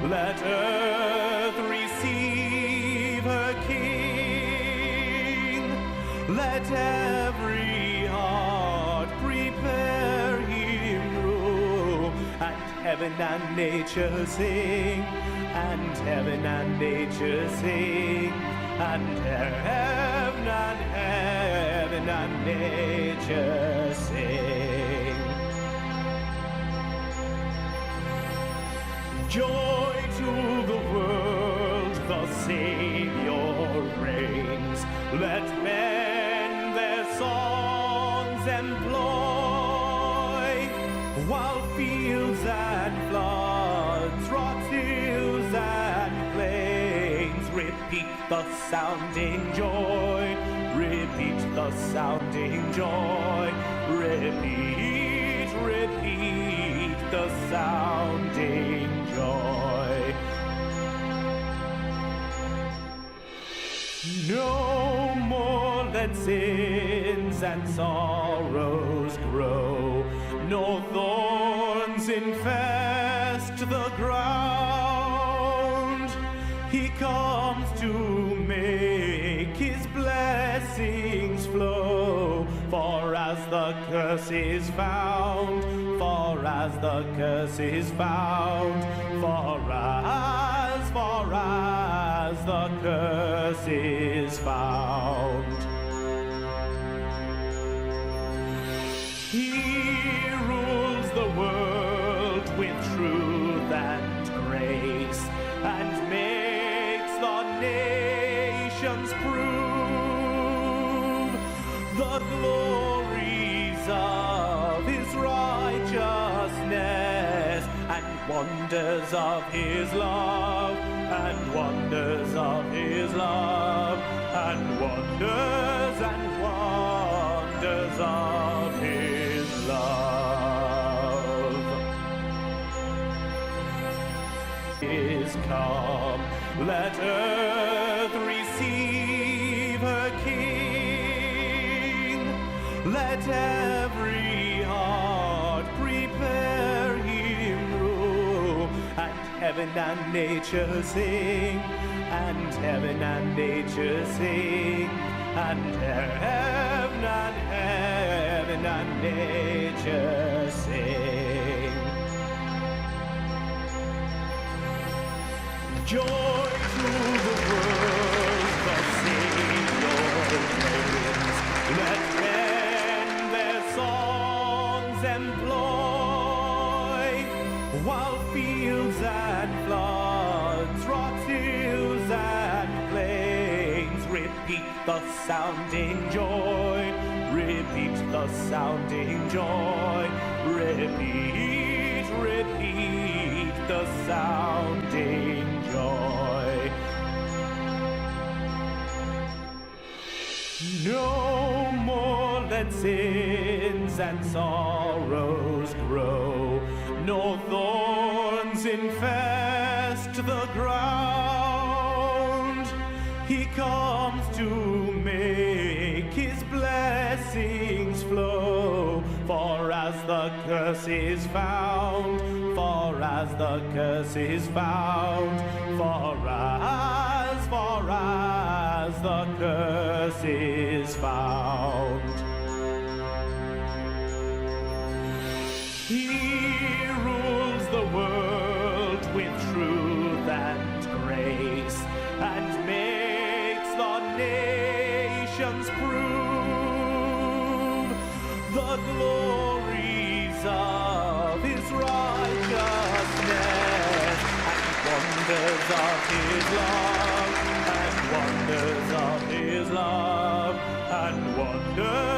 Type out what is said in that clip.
Let earth receive her King. Let every heart prepare him room. And heaven and nature sing. And heaven and nature sing. And heaven and nature sing. Joy to the world, the Savior reigns. Let men their songs employ, while fields and floods, rocks, hills and plains repeat the sounding joy. Repeat the sounding joy. Repeat, repeat the sounding joy. No more let sins and sorrows grow, nor thorns infest the ground. He comes to make his blessings flow, for as the curse is found, for as the curse is found, for as the curse is found. He rules the world with truth and grace, and makes the nations prove the glories of his righteousness, and wonders of his love, and wonders of his love, and wonders of his love. Is come, let earth receive her King. Let every heart prepare him room, and heaven and nature sing, and heaven and nature sing, and heaven and nature sing. Joy to the world, the Savior reigns. Let men their songs employ, while fields and floods, rocks, hills and plains repeat the sounding joy. Repeat the sounding joy. Repeat, repeat the sounding joy. No more let sins and sorrows grow, nor thorns infest the ground. He comes to make his blessings flow, for as the curse is found, for as the curse is found, for as the curse is found. He rules the world with truth and grace, and makes the nations prove the glories of his righteousness, and wonders of his love, and wonders of his love, and wonders